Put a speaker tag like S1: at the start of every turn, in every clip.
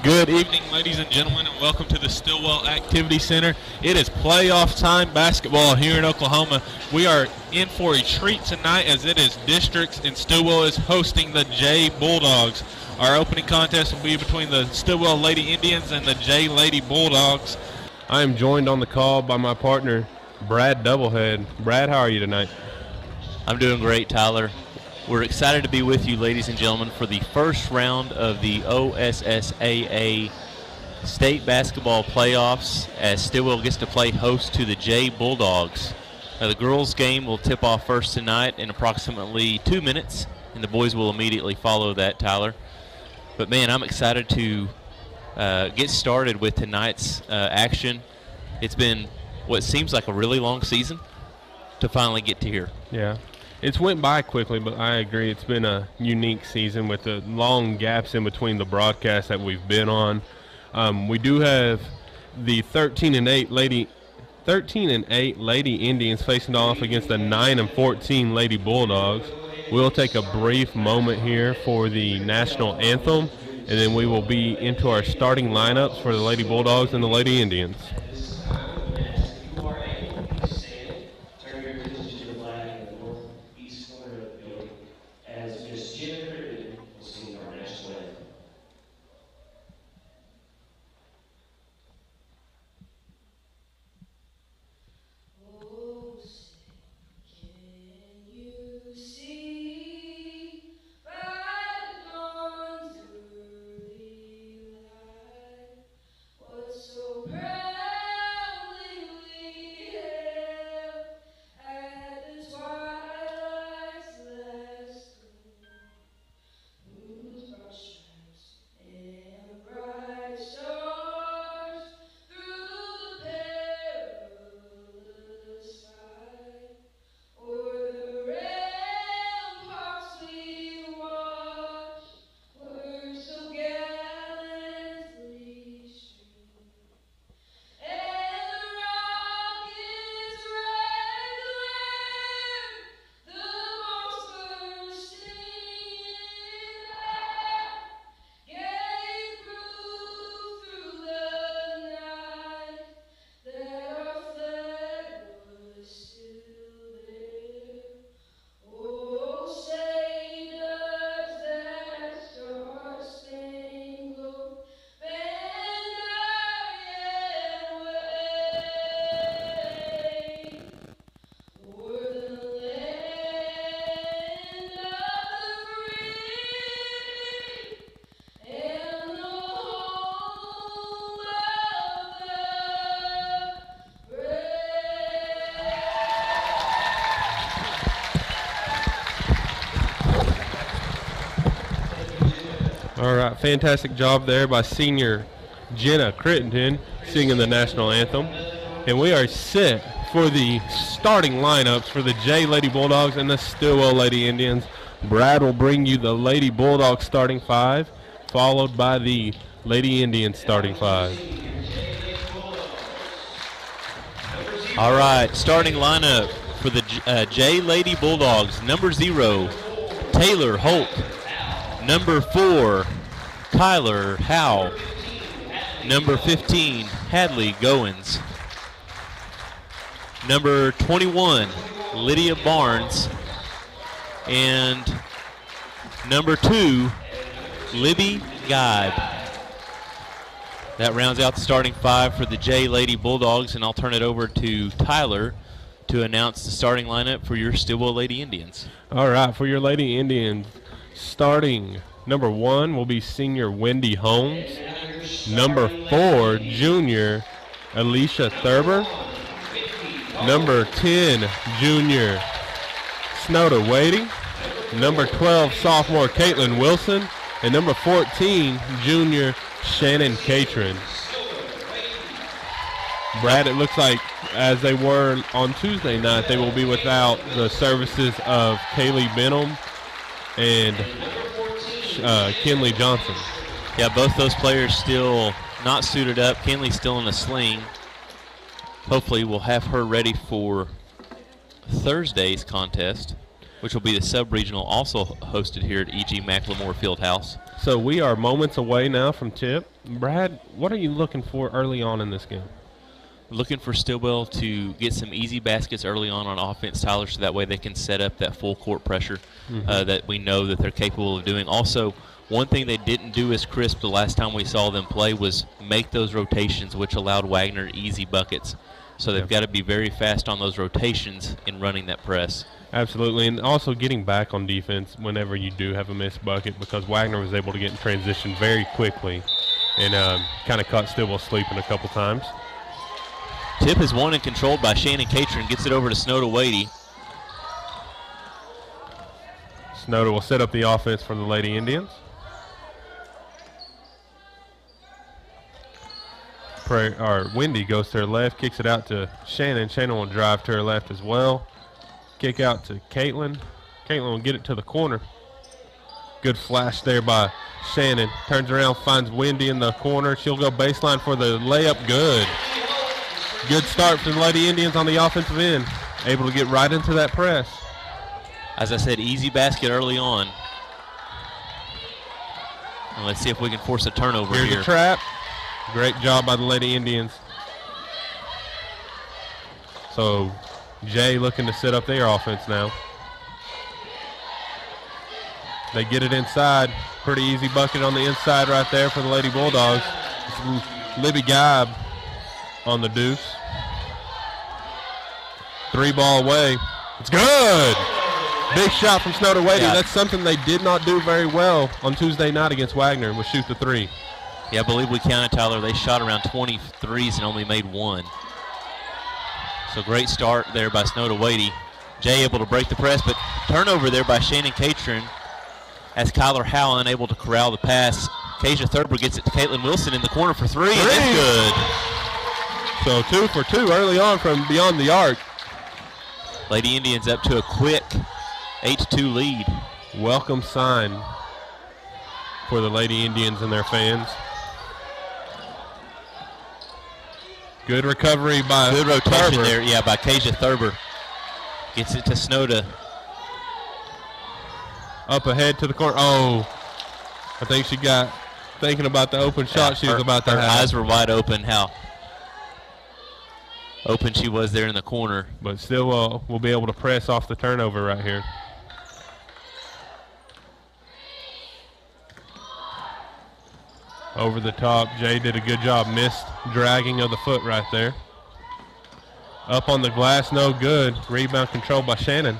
S1: Good evening, ladies and gentlemen, and welcome to the Stilwell Activity Center. It is playoff time basketball here in Oklahoma. We are in for a treat tonight as it is districts, and Stilwell is hosting the J Bulldogs. Our opening contest will be between the Stilwell Lady Indians and the J Lady Bulldogs.
S2: I am joined on the call by my partner, Brad Doublehead. Brad, how are you tonight?
S3: I'm doing great, Tyler. We're excited to be with you, ladies and gentlemen, for the first round of the OSSAA State Basketball Playoffs as Stilwell gets to play host to the J Bulldogs. Now, the girls' game will tip off first tonight in approximately 2 minutes, and the boys will immediately follow that, Tyler. But, man, I'm excited to get started with tonight's action. It's been what seems like a really long season to finally get to here.
S2: Yeah. It's went by quickly, but I agree. It's been a unique season with the long gaps in between the broadcasts that we've been on. We do have the 13-8 Lady Indians facing off against the 9-14 Lady Bulldogs. We'll take a brief moment here for the national anthem, and then we will be into our starting lineups for the Lady Bulldogs and the Lady Indians. All right, fantastic job there by senior Jenna Crittenden singing the national anthem. And we are set for the starting lineups for the J Lady Bulldogs and the Stilwell Lady Indians. Brad will bring you the Lady Bulldogs starting five, followed by the Lady Indians starting five.
S3: All right, starting lineup for the J Lady Bulldogs. Number 0, Taylor Holt. Number 4, Kyler Howe. Number 15, Hadley Goins. Number 21, Lydia Barnes. And number 2, Libby Guide. That rounds out the starting five for the J Lady Bulldogs, and I'll turn it over to Tyler to announce the starting lineup for your Stilwell Lady Indians.
S2: All right, for your Lady Indians, starting number 1 will be senior Wendy Holmes. Number 4, junior Alicia Thurber. Number 10, junior Snowder Wadey. Number 12, sophomore Caitlin Wilson. And number 14, junior Shannon Catron. Brad, it looks like as they were on Tuesday night, they will be without the services of Kaylee Benham and Kinley Johnson.
S3: Yeah, both those players still not suited up. Kinley's still in a sling. Hopefully we'll have her ready for Thursday's contest. which will be the sub-regional, also hosted here at E.G. McLemore Fieldhouse.
S2: So we are moments away now from tip. Brad, what are you looking for early on in this game?
S3: Looking for Stilwell to get some easy baskets early on offense, Tyler, so that way they can set up that full court pressure that we know that they're capable of doing. Also, one thing they didn't do as crisp the last time we saw them play was make those rotations, which allowed Wagner easy buckets. So they've got to be very fast on those rotations in running that press.
S2: Absolutely, and also getting back on defense whenever you do have a missed bucket, because Wagner was able to get in transition very quickly and kind of caught Stilwell sleeping a couple times.
S3: Tip is won and controlled by Shannon Catron. Gets it over to Snowda Wadey.
S2: Snowda will set up the offense for the Lady Indians. Wendy goes to her left, kicks it out to Shannon. Shannon will drive to her left as well. Kick out to Caitlin. Caitlin will get it to the corner. Good flash there by Shannon. Turns around, finds Wendy in the corner. She'll go baseline for the layup. Good. Good start for the Lady Indians on the offensive end. Able to get right into that press.
S3: As I said, easy basket early on. And let's see if we can force a turnover here.
S2: Here's a trap. Great job by the Lady Indians. So Jay looking to set up their offense now. They get it inside. Pretty easy bucket on the inside right there for the Lady Bulldogs. It's Libby Geib on the deuce. 3-ball away. It's good. Big shot from Snowda Wadey.
S3: Yeah.
S2: That's something they did not do very well on Tuesday night against Wagner, was shoot the three.
S3: Yeah, I believe we counted, Tyler. They shot around 20 threes and only made one. So great start there by Snowda Wadey. Jay able to break the press, but turnover there by Shannon Catron as Kyler Howell unable to corral the pass. Kasia Thurber gets it to Caitlin Wilson in the corner for three. And that's good.
S2: So 2 for 2 early on from beyond the arc.
S3: Lady Indians up to a quick 8-2 lead.
S2: Welcome sign for the Lady Indians and their fans. Good recovery by
S3: Good rotation
S2: Thurber.
S3: there, yeah, by Kasia Thurber. Gets it to Snowda.
S2: Up ahead to the corner. Oh, I think she got thinking about the open shot she was about to
S3: her
S2: have.
S3: eyes were wide open, how open she was there in the corner.
S2: But still will be able to press off the turnover right here. Over the top, Jay did a good job. Missed dragging of the foot right there. Up on the glass, no good. Rebound controlled by Shannon.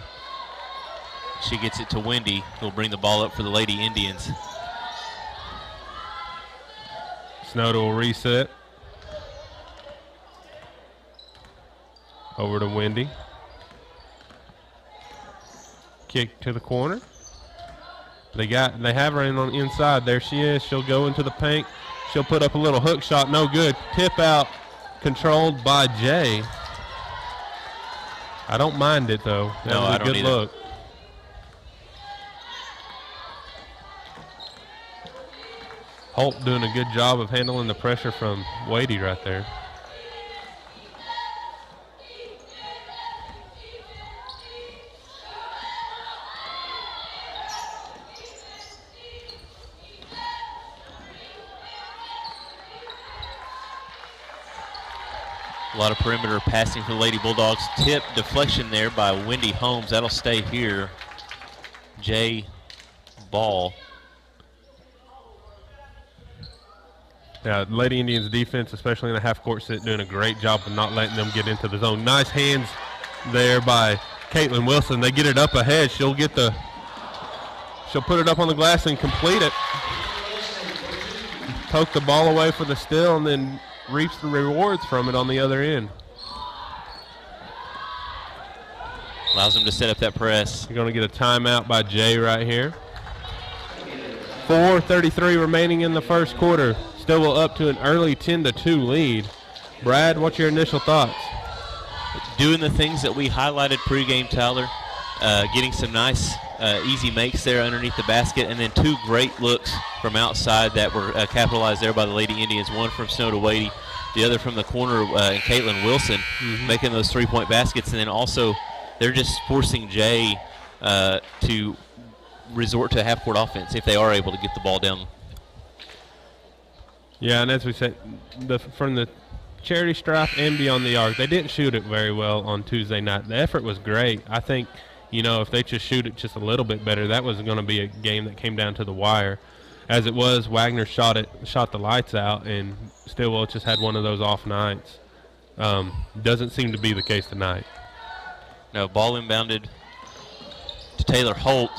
S3: She gets it to Wendy, who'll bring the ball up for the Lady Indians.
S2: Snowda will reset. Over to Wendy. Kick to the corner. They have her in on the inside. There she is. She'll go into the paint. She'll put up a little hook shot. No good. Tip out controlled by Jay. I don't mind it though. That was a good look. Holt doing a good job of handling the pressure from Wadey right there.
S3: A lot of perimeter passing for the Lady Bulldogs. Tip deflection there by Wendy Holmes. That'll stay here. Jay ball.
S2: Yeah, Lady Indians defense, especially in the half-court set, doing a great job of not letting them get into the zone. Nice hands there by Caitlin Wilson. They get it up ahead. She'll put it up on the glass and complete it. Poke the ball away for the steal and then reaps the rewards from it on the other end.
S3: Allows them to set up that press.
S2: You're going to get a timeout by Jay right here. 4:33 remaining in the first quarter. Stilwell up to an early 10-2 lead. Brad, what's your initial thoughts?
S3: Doing the things that we highlighted pregame, Tyler. Getting some nice easy makes there underneath the basket, and then two great looks from outside that were capitalized there by the Lady Indians. One from Snowda Wadey, the other from the corner, and Caitlin Wilson making those three-point baskets. And then also they're just forcing Jay to resort to half-court offense if they are able to get the ball down.
S2: Yeah, and as we said, from the charity stripe and beyond the arc, they didn't shoot it very well on Tuesday night. The effort was great. I think, if they just shoot it just a little bit better, that was going to be a game that came down to the wire. As it was, Wagner shot the lights out, and Stilwell just had one of those off nights. Doesn't seem to be the case tonight.
S3: No, ball inbounded to Taylor Holt.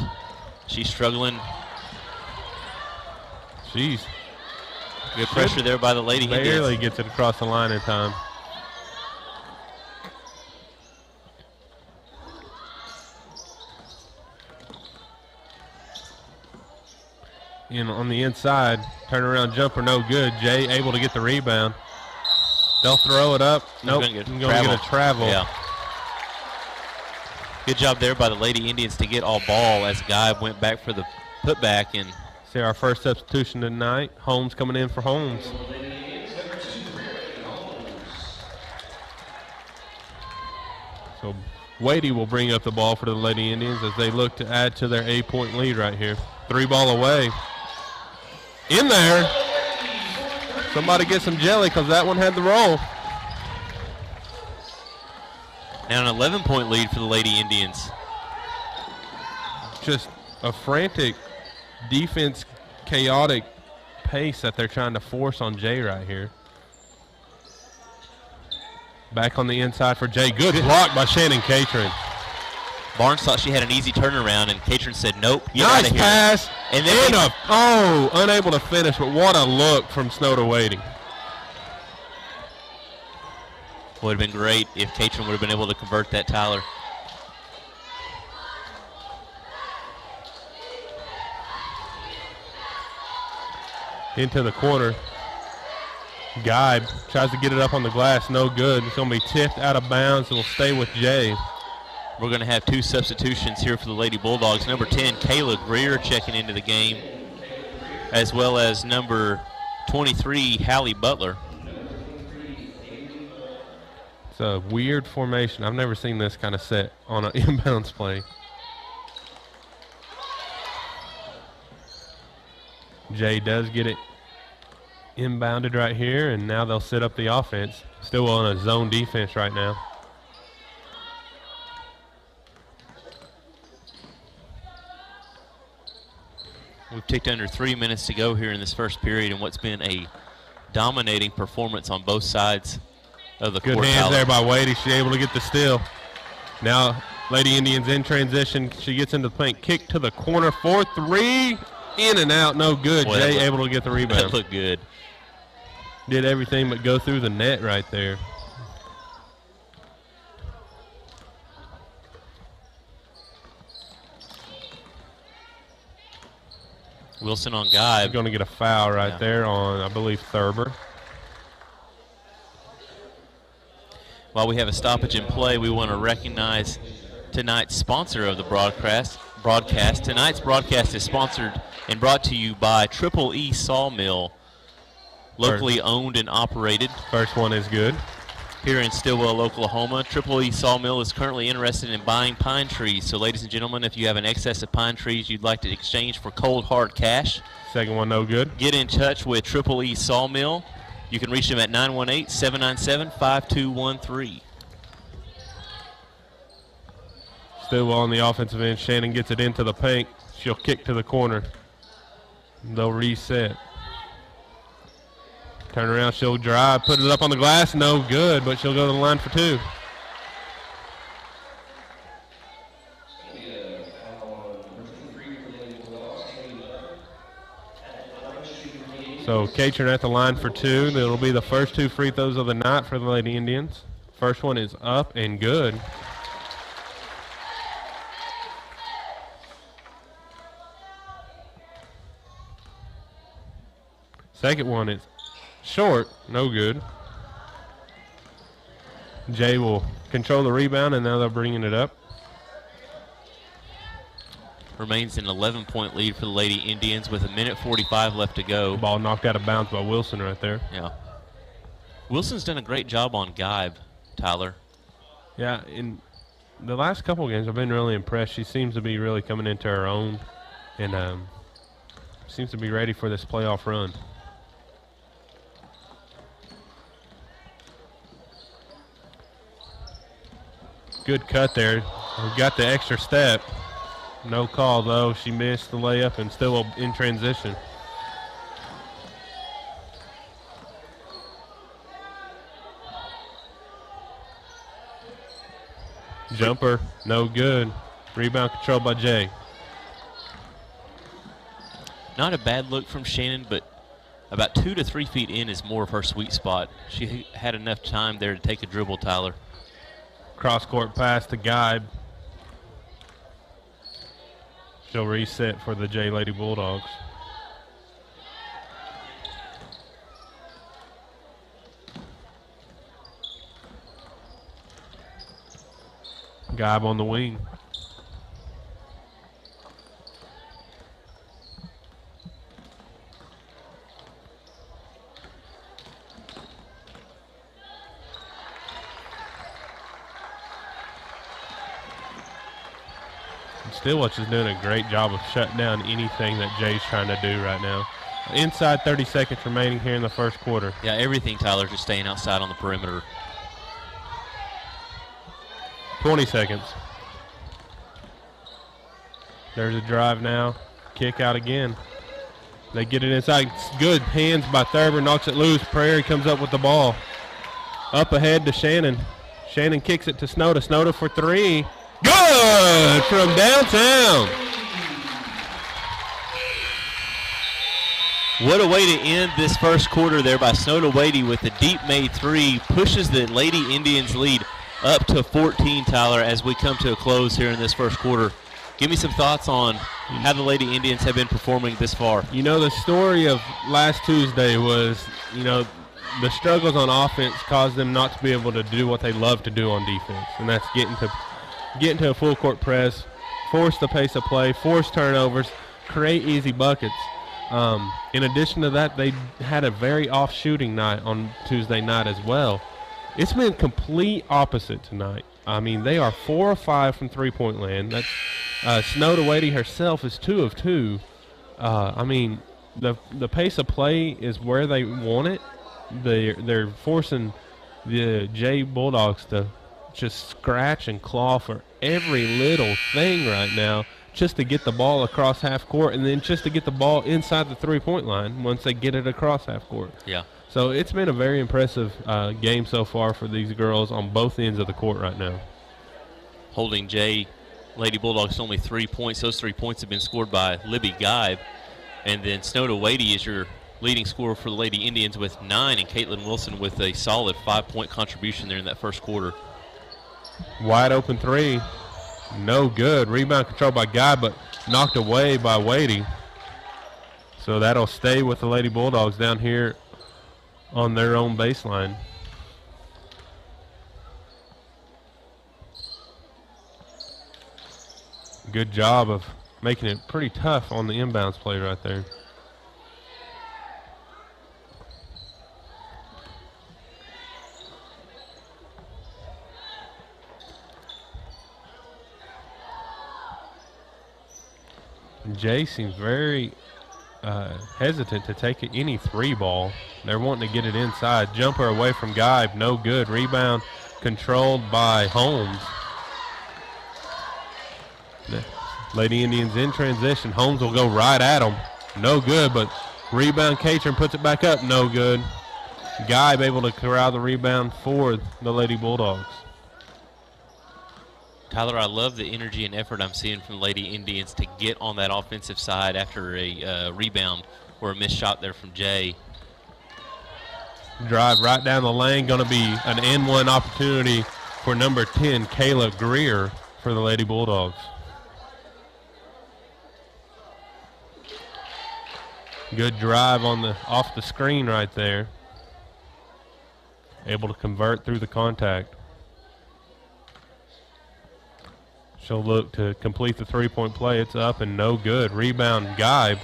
S3: She's struggling.
S2: Jeez.
S3: Good pressure there by the Lady Indians.
S2: Barely gets it across the line in time. And on the inside, turnaround jumper, no good. Jay able to get the rebound. They'll throw it up. Nope, going to get a travel.
S3: Yeah. Good job there by the Lady Indians to get all ball as Guy went back for the putback. And
S2: see our first substitution tonight. Holmes coming in for Holmes. So Wadey will bring up the ball for the Lady Indians as they look to add to their 8-point lead right here. 3 ball away. In there. Somebody get some jelly because that one had the roll.
S3: Now an 11-point lead for the Lady Indians.
S2: Just a frantic defense, chaotic pace that they're trying to force on Jay right here. Back on the inside for Jay. Good block by Shannon Catron.
S3: Barnes thought she had an easy turnaround, and Catron said, nope, get
S2: nice
S3: out of here.
S2: Pass.
S3: And then
S2: unable to finish, but what a look from Snow Wadey.
S3: Would have been great if Catron would have been able to convert that, Tyler.
S2: Into the corner. Guy tries to get it up on the glass, no good. It's going to be tipped out of bounds. It'll stay with Jay.
S3: We're going to have 2 substitutions here for the Lady Bulldogs. Number 10, Kayla Greer checking into the game, as well as number 23, Hallie Butler.
S2: It's a weird formation. I've never seen this kind of set on an inbounds play. Jay does get it inbounded right here, and now they'll set up the offense. Still on a zone defense right now.
S3: We've ticked under 3 minutes to go here in this first period, and what's been a dominating performance on both sides of the court.
S2: Good hands there by Wadey. She's able to get the steal. Now Lady Indians in transition. She gets into the paint. Kick to the corner for 3. In and out, no good.
S3: Boy,
S2: Jay able to get the rebound.
S3: That looked good.
S2: Did everything but go through the net right there.
S3: Wilson on Guy.
S2: Going to get a foul right there on, I believe, Thurber.
S3: While we have a stoppage in play, we want to recognize tonight's sponsor of the broadcast. Tonight's broadcast is sponsored and brought to you by Triple E Sawmill, locally owned and operated.
S2: First one is good.
S3: Here in Stilwell, Oklahoma, Triple E Sawmill is currently interested in buying pine trees. So, ladies and gentlemen, if you have an excess of pine trees you'd like to exchange for cold, hard cash.
S2: Second one, no good.
S3: Get in touch with Triple E Sawmill. You can reach them at 918-797-5213.
S2: Stilwell on the offensive end. Shannon gets it into the paint. She'll kick to the corner. They'll reset. Turn around, she'll drive, put it up on the glass, no good, but she'll go to the line for 2. So Catron at the line for 2. That'll be the first 2 free throws of the night for the Lady Indians. First one is up and good. Second one is short, no good. Jay will control the rebound, and now they're bringing it up.
S3: Remains an 11-point lead for the Lady Indians with 1:45 left to go.
S2: Ball knocked out of bounds by Wilson right there.
S3: Yeah. Wilson's done a great job on Guy, Tyler.
S2: Yeah, and the last couple games I've been really impressed. She seems to be really coming into her own and seems to be ready for this playoff run. Good cut there. We got the extra step. No call, though. She missed the layup and still in transition. Jumper, no good. Rebound controlled by Jay.
S3: Not a bad look from Shannon, but about 2 to 3 feet in is more of her sweet spot. She had enough time there to take a dribble, Tyler.
S2: Cross-court pass to Guide. She'll reset for the J Lady Bulldogs. Guide on the wing. Stilwell is doing a great job of shutting down anything that Jay's trying to do right now. Inside 30 seconds remaining here in the first quarter.
S3: Yeah, everything, Tyler, just staying outside on the perimeter.
S2: 20 seconds. There's a drive now. Kick out again. They get it inside. It's good. Hands by Thurber. Knocks it loose. Prairie comes up with the ball. Up ahead to Shannon. Shannon kicks it to Snowda. Snowda for three. Good from downtown.
S3: What a way to end this first quarter there by Snowda Wadey with the deep made three. Pushes the Lady Indians lead up to 14, Tyler, as we come to a close here in this first quarter. Give me some thoughts on how the Lady Indians have been performing this far.
S2: You know, the story of last Tuesday was, you know, the struggles on offense caused them not to be able to do what they love to do on defense, and that's get into a full court press, force the pace of play, force turnovers, create easy buckets. In addition to that, they had a very off shooting night on Tuesday night as well. It's been complete opposite tonight. I mean, they are 4 of 5 from three-point land. That's Snowda Wadey herself is 2 of 2. I mean, the pace of play is where they want it. They're forcing the J Bulldogs to just scratch and claw for every little thing right now, just to get the ball across half court, and then just to get the ball inside the three-point line once they get it across half court.
S3: Yeah.
S2: So it's been a very impressive game so far for these girls on both ends of the court right now.
S3: Holding J Lady Bulldogs only 3 points. Those 3 points have been scored by Libby Geib. And then Snowda Wadey is your leading scorer for the Lady Indians with 9, and Caitlin Wilson with a solid 5-point contribution there in that first quarter.
S2: Wide open three. No good. Rebound controlled by Guy, but knocked away by Wadey. So that'll stay with the Lady Bulldogs down here on their own baseline. Good job of making it pretty tough on the inbounds play right there. Jay seems very hesitant to take any three ball. They're wanting to get it inside. Jumper away from Guy, no good. Rebound controlled by Holmes. The Lady Indians in transition. Holmes will go right at them. No good, but rebound Catron puts it back up. No good. Guy able to corral the rebound for the Lady Bulldogs.
S3: Tyler, I love the energy and effort I'm seeing from the Lady Indians to get on that offensive side after a rebound or a missed shot there from Jay.
S2: Drive right down the lane. Going to be an N1 opportunity for number 10, Kayla Greer, for the Lady Bulldogs. Good drive off the screen right there. Able to convert through the contact. She'll look to complete the three-point play. It's up and no good. Rebound, Geib.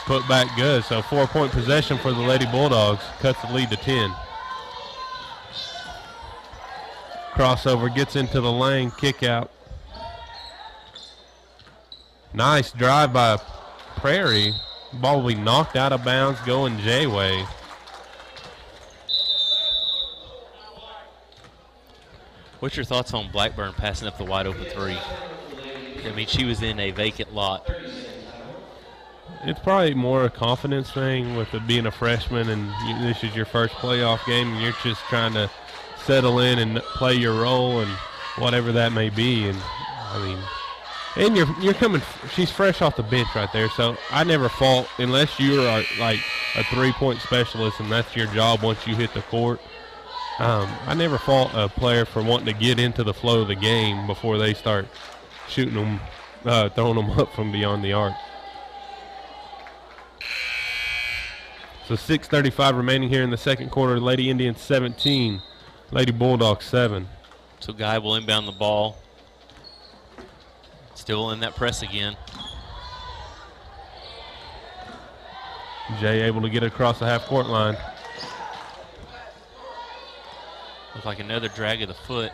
S2: Put back good. So 4-point possession for the Lady Bulldogs. Cuts the lead to 10. Crossover gets into the lane, kick out. Nice drive by Prairie. Ball will be knocked out of bounds going J-way.
S3: What's your thoughts on Blackburn passing up the wide open three? I mean, she was in a vacant lot.
S2: It's probably more a confidence thing with it being a freshman and this is your first playoff game and you're just trying to settle in and play your role and whatever that may be. And I mean, and you're coming. She's fresh off the bench right there, so I never fault unless you are like a 3-point specialist and that's your job once you hit the court. I never fault a player for wanting to get into the flow of the game before they start shooting them, throwing them up from beyond the arc. So 6:35 remaining here in the second quarter. Lady Indians 17, Lady Bulldogs 7.
S3: So Guy will inbound the ball. Still in that press again.
S2: Jay able to get across the half-court line.
S3: Looks like another drag of the foot.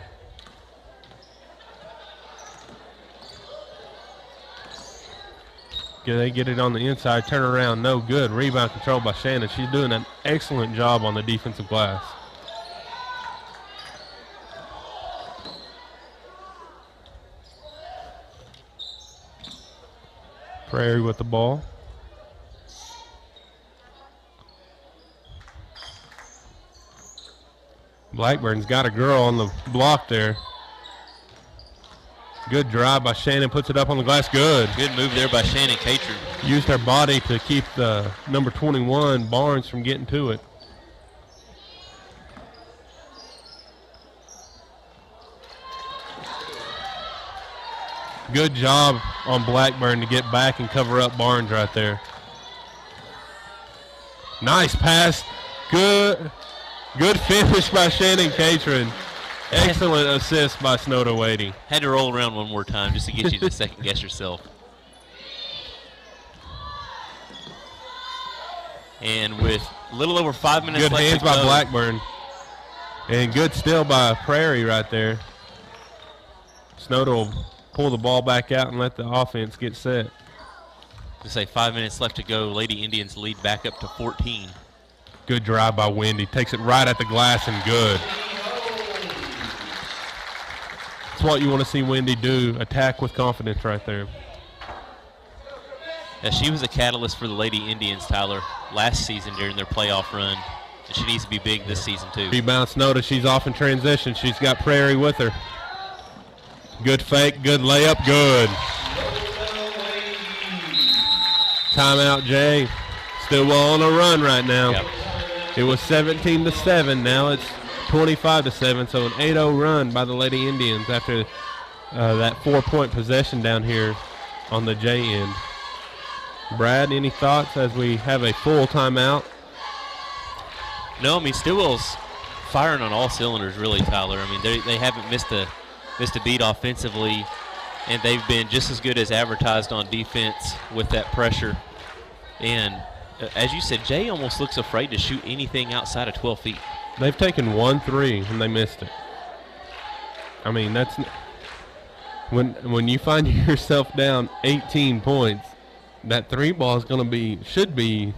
S2: They get it on the inside, turn around, no good. Rebound controlled by Shannon. She's doing an excellent job on the defensive glass. Prairie with the ball. Blackburn's got a girl on the block there. Good drive by Shannon, puts it up on the glass, good.
S3: Good move there by Shannon Catron.
S2: Used her body to keep the number 21, Barnes, from getting to it. Good job on Blackburn to get back and cover up Barnes right there. Nice pass. Good finish by Shannon Catron. Excellent assist by Snowda Wadey.
S3: Had to roll around one more time just to get you to second guess yourself. And with a little over 5 minutes
S2: left to go. Good hands by Blackburn. And good steal by Prairie right there. Snowda will pull the ball back out and let the offense get set.
S3: To say 5 minutes left to go, Lady Indians lead back up to 14.
S2: Good drive by Wendy. Takes it right at the glass and good. That's what you want to see Wendy do. Attack with confidence right there.
S3: Yeah, she was a catalyst for the Lady Indians, Tyler, last season during their playoff run. And she needs to be big this season too.
S2: Rebound Snowda. She's off in transition. She's got Prairie with her. Good fake, good layup, good. Timeout, Jay. Stilwell on a run right now.
S3: Yep.
S2: It was 17-7. Now it's 25-7. So an 8-0 run by the Lady Indians after that 4-point possession down here on the J end. Brad, any thoughts as we have a full timeout?
S3: No, I mean, Stilwell's firing on all cylinders, really, Tyler. I mean, they haven't missed a beat offensively, and they've been just as good as advertised on defense with that pressure. And as you said, Jay almost looks afraid to shoot anything outside of 12 feet.
S2: They've taken 1 3 and they missed it. I mean, that's when you find yourself down 18 points, that 3 ball is going to should be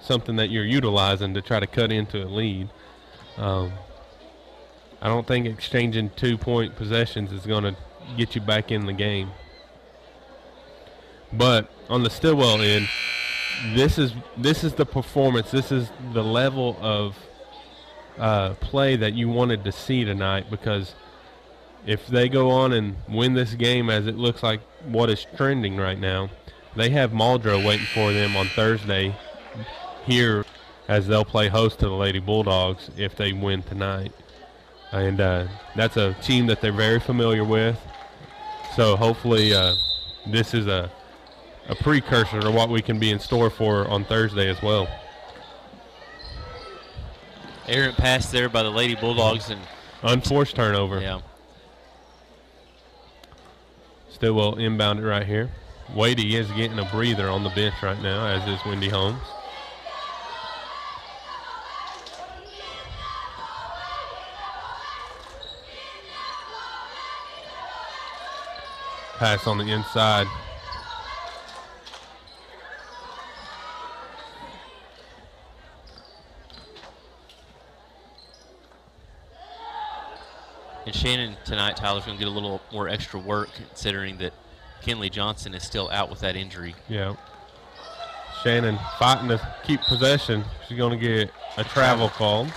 S2: something that you're utilizing to try to cut into a lead. I don't think exchanging 2-point possessions is going to get you back in the game. But on the Stilwell end, this is the performance. This is the level of play that you wanted to see tonight, because if they go on and win this game as it looks like what is trending right now, they have Muldrow waiting for them on Thursday here as they'll play host to the Lady Bulldogs if they win tonight. And that's a team that they're very familiar with. So hopefully this is a precursor to what we can be in store for on Thursday as well.
S3: Errant pass there by the Lady Bulldogs. And
S2: unforced turnover.
S3: Yeah.
S2: Stilwell inbound it right here. Wadey is getting a breather on the bench right now, as is Wendy Holmes. pass on the inside.
S3: And Shannon tonight, Tyler's going to get a little more extra work considering that Kenley Johnson is still out with that injury.
S2: Yeah. Shannon fighting to keep possession. She's going to get a travel call.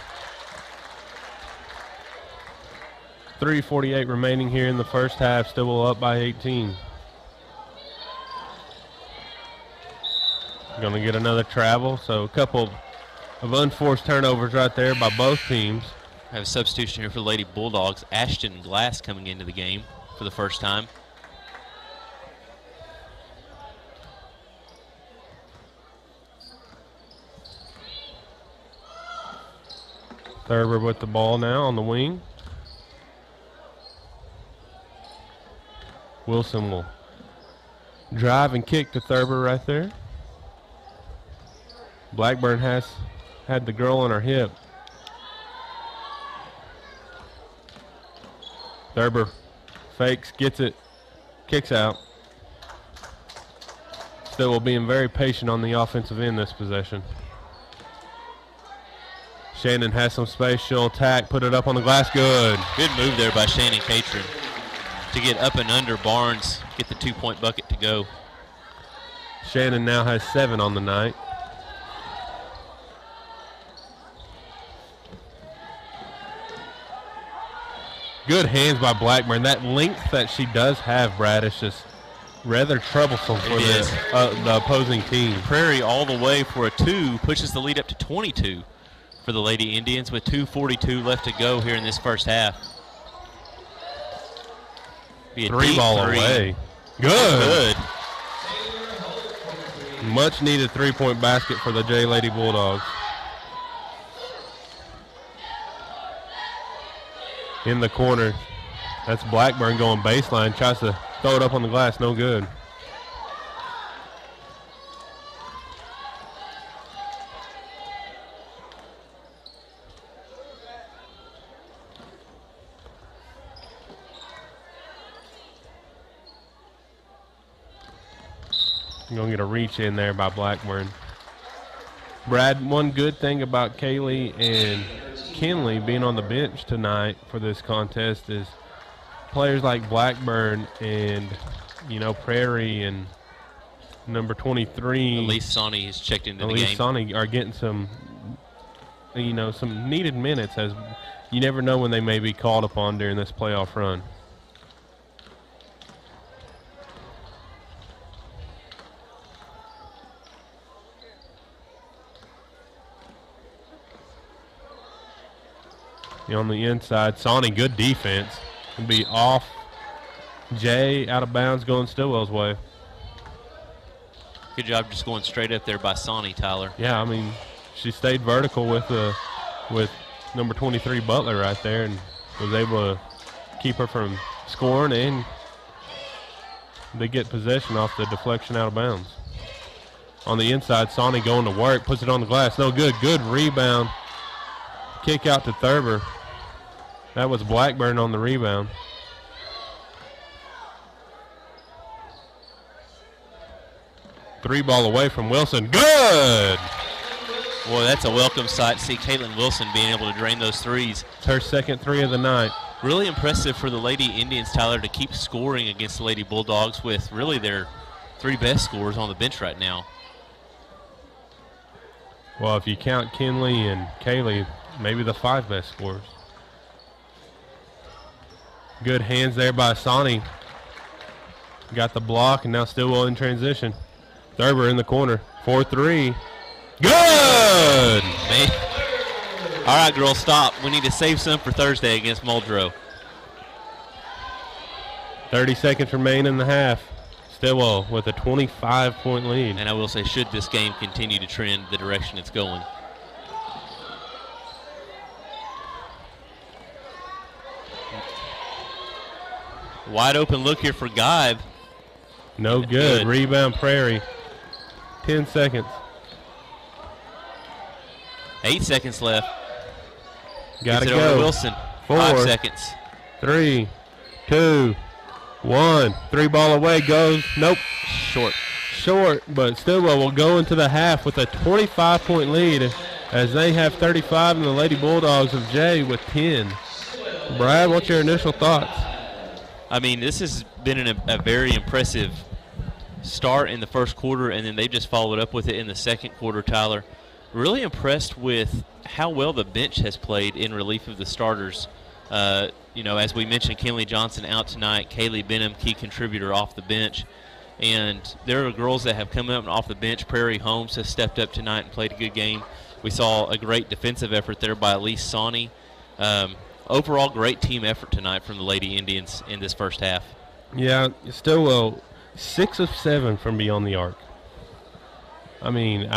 S2: 3:48 remaining here in the first half. Still up by 18. Going to get another travel. So a couple of unforced turnovers right there by both teams.
S3: I have a substitution here for the Lady Bulldogs. Ashton Glass coming into the game for the first time.
S2: Thurber with the ball now on the wing. Wilson will drive and kick to Thurber right there. Blackburn has had the girl on her hip. Thurber fakes, gets it, kicks out. Stilwell being very patient on the offensive end this possession. Shannon has some space. She'll attack, put it up on the glass. Good.
S3: Good move there by Shannon Catron to get up and under Barnes, get the 2-point bucket to go.
S2: Shannon now has 7 on the night. Good hands by Blackburn. That length that she does have, Brad, is just rather troublesome for the opposing team.
S3: Prairie all the way for a 2, pushes the lead up to 22 for the Lady Indians with 2:42 left to go here in this first half. Be a
S2: three ball away. Good. Much needed 3-point basket for the J Lady Bulldogs. In the corner. That's Blackburn going baseline. Tries to throw it up on the glass. No good. You're going to get a reach in there by Blackburn. Brad, one good thing about Kaylee and Kenley being on the bench tonight for this contest is players like Blackburn and, Prairie and number 23.
S3: Elise Sonny has checked into the game.
S2: Elise Sonny are getting some, some needed minutes, as you never know when they may be called upon during this playoff run. On the inside, Sonny, good defense. Will be off. Jay out of bounds, going Stilwell's way.
S3: Good job just going straight up there by Sonny, Tyler.
S2: Yeah, she stayed vertical with number 23 Butler right there and was able to keep her from scoring, and they get possession off the deflection out of bounds. On the inside, Sonny going to work, puts it on the glass. No good. Good rebound. Kick out to Thurber. That was Blackburn on the rebound. Three ball away from Wilson. Good!
S3: Boy, that's a welcome sight to see Caitlin Wilson being able to drain those threes.
S2: It's her second 3 of the night.
S3: Really impressive for the Lady Indians, Tyler, to keep scoring against the Lady Bulldogs with really their 3 best scorers on the bench right now.
S2: Well, if you count Kenley and Kaylee, maybe the 5 best scorers. Good hands there by Sonny. Got the block, and now Stilwell in transition. Thurber in the corner. 4-3. Good!
S3: Man. All right, girls, stop. We need to save some for Thursday against Muldrow.
S2: 30 seconds remain in the half. Stilwell with a 25-point lead.
S3: And I will say, should this game continue to trend the direction it's going. Wide open look here for Gibe.
S2: No good. Rebound Prairie. 10 seconds.
S3: 8 seconds left.
S2: Gotta
S3: Gets it
S2: go.
S3: over to Wilson.
S2: 4
S3: 5 seconds.
S2: 3, 2, One, 3-ball away goes. Nope. Short, but Stilwell will go into the half with a 25-point lead as they have 35 and the Lady Bulldogs of Jay with 10. Brad, what's your initial thoughts?
S3: I mean, this has been a very impressive start in the first quarter, and then they just followed up with it in the second quarter, Tyler. Really impressed with how well the bench has played in relief of the starters. As we mentioned, Kinley Johnson out tonight, Kaylee Benham, key contributor off the bench. And there are girls that have come up off the bench. Prairie Holmes has stepped up tonight and played a good game. We saw a great defensive effort there by Elise Sawney. Overall, great team effort tonight from the Lady Indians in this first half.
S2: Yeah, Stilwell, 6 of 7 from beyond the arc. I mean,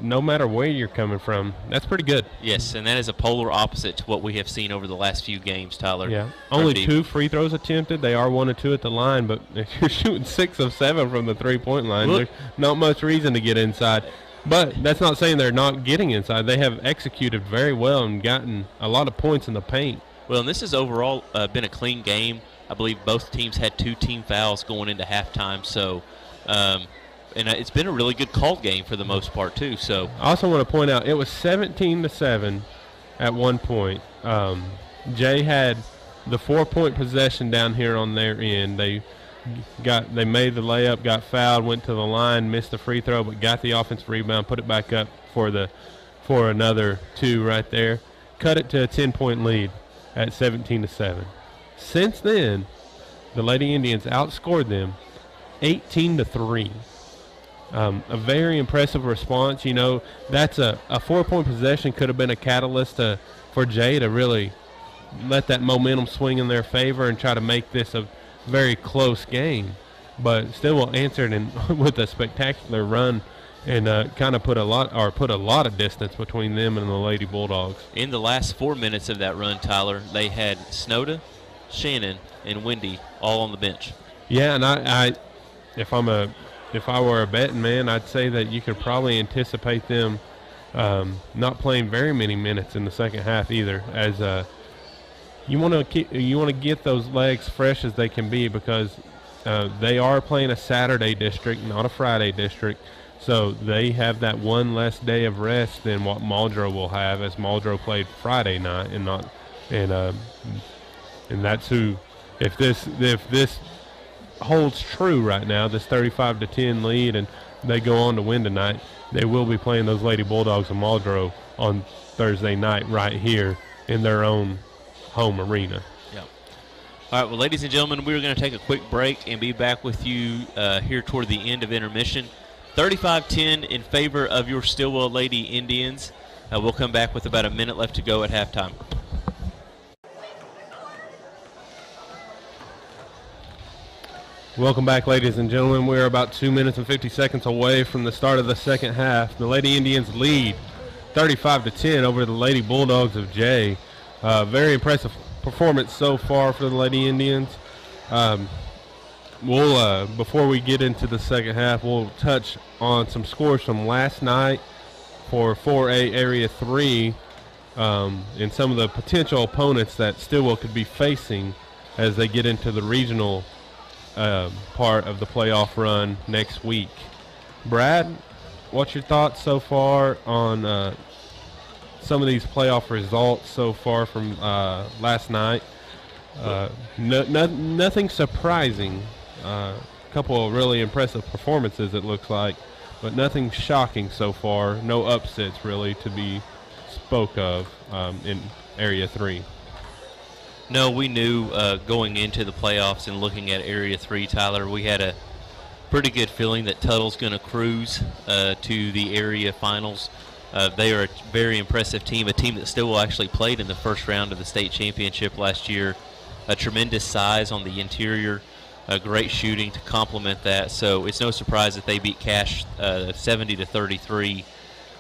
S2: no matter where you're coming from, that's pretty good.
S3: Yes, and that is a polar opposite to what we have seen over the last few games, Tyler.
S2: Yeah, only 2 free throws attempted. They are 1 of 2 at the line, but if you're shooting 6 of 7 from the three-point line, there's not much reason to get inside. But that's not saying they're not getting inside. They have executed very well and gotten a lot of points in the paint.
S3: Well, and this has overall been a clean game. I believe both teams had 2 team fouls going into halftime, so and it's been a really good called game for the most part too. So
S2: I also want to point out it was 17-7 at one point. Jay had the 4-point possession down here on their end. They made the layup, got fouled, went to the line, missed the free throw, but got the offensive rebound, put it back up for another 2 right there. Cut it to a 10-point lead at 17-7. Since then, the Lady Indians outscored them 18-3. A very impressive response. You know, that's a 4-point possession could have been a catalyst for Jay to really let that momentum swing in their favor and try to make this a very close game. But Stilwell answered with a spectacular run and kind of put a lot of distance between them and the Lady Bulldogs. In
S3: the last 4 minutes of that run, Tyler, they had Snowda, Shannon, and Wendy all on the bench.
S2: Yeah, and if I were a betting man, I'd say that you could probably anticipate them not playing very many minutes in the second half either, as you want to get those legs fresh as they can be, because they are playing a Saturday district, not a Friday district, so they have that one less day of rest than what Muldrow will have, as Muldrow played Friday night and that's who. If this holds true right now, this 35-10 lead, and they go on to win tonight, they will be playing those Lady Bulldogs of Muldrow on Thursday night right here in their own home arena.
S3: Yeah. All right, well, ladies and gentlemen, we're going to take a quick break and be back with you here toward the end of intermission. 35-10 in favor of your Stilwell Lady Indians. We'll come back with about a minute left to go at halftime.
S2: Welcome back, ladies and gentlemen. We're about 2 minutes and 50 seconds away from the start of the second half. The Lady Indians lead 35-10 over the Lady Bulldogs of Jay. Very impressive performance so far for the Lady Indians. Before we get into the second half, we'll touch on some scores from last night for 4A Area 3 and some of the potential opponents that Stilwell could be facing as they get into the regional part of the playoff run next week. Brad, what's your thoughts so far on some of these playoff results so far from last night? Nothing surprising. A couple of really impressive performances, it looks like, but nothing shocking so far. No upsets really to be spoke of in Area 3.
S3: No, we knew going into the playoffs and looking at Area 3, Tyler, we had a pretty good feeling that Tuttle's going to cruise to the area finals. They are a very impressive team, a team that Stilwell actually played in the first round of the state championship last year. A tremendous size on the interior, great shooting to complement that. So it's no surprise that they beat Cash 70-33.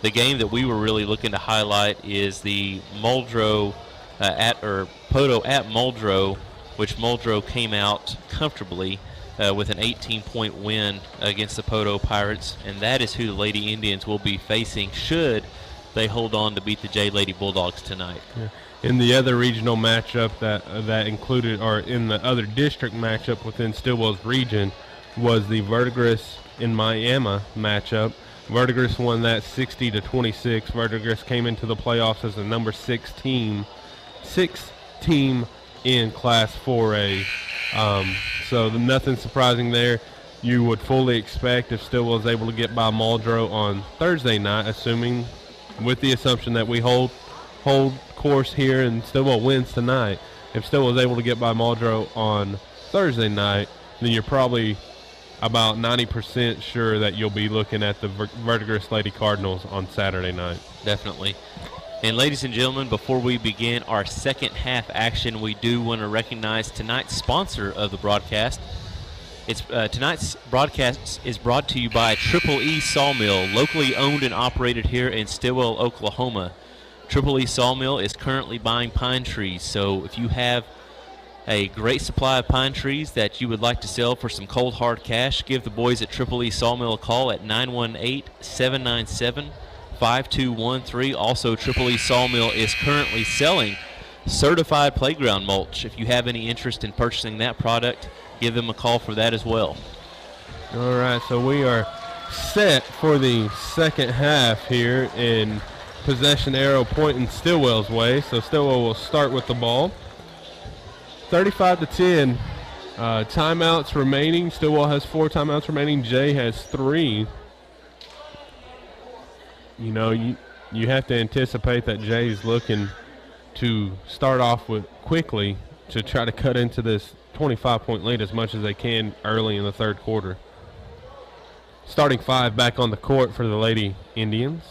S3: The game that we were really looking to highlight is the Muldrow Poto at Muldrow, which Muldrow came out comfortably with an 18-point win against the Poto Pirates, and that is who the Lady Indians will be facing should they hold on to beat the J Lady Bulldogs tonight.
S2: Yeah. In the other regional matchup that included, or in the other district matchup within Stilwell's region, was the Verdigris in Miami matchup. Verdigris won that 60-26. Verdigris came into the playoffs as the number 6 team in Class 4A. So nothing surprising there. You would fully expect if Stilwell is able to get by Muldrow on Thursday night, assuming, with the assumption that we hold course here and Stilwell wins tonight. If Stilwell is able to get by Muldrow on Thursday night, then you're probably about 90% sure that you'll be looking at the Verdigris Lady Cardinals on Saturday night. Definitely.
S3: And ladies and gentlemen, before we begin our second half action, we do want to recognize tonight's sponsor of the broadcast. Tonight's broadcast is brought to you by Triple E Sawmill, locally owned and operated here in Stilwell, Oklahoma. Triple E Sawmill is currently buying pine trees, so if you have a great supply of pine trees that you would like to sell for some cold hard cash, give the boys at Triple E Sawmill a call at 918-797-5213. Also, Triple E Sawmill is currently selling certified playground mulch. If you have any interest in purchasing that product, give them a call for that as well.
S2: All right, so we are set for the second half here, in possession arrow pointing Stilwell's way. So Stilwell will start with the ball. 35-10. Timeouts remaining. Stilwell has 4 timeouts remaining. Jay has 3. You know, you have to anticipate that Jay's looking to start off with quickly to try to cut into this 25-point lead as much as they can early in the third quarter. Starting 5 back on the court for the Lady Indians.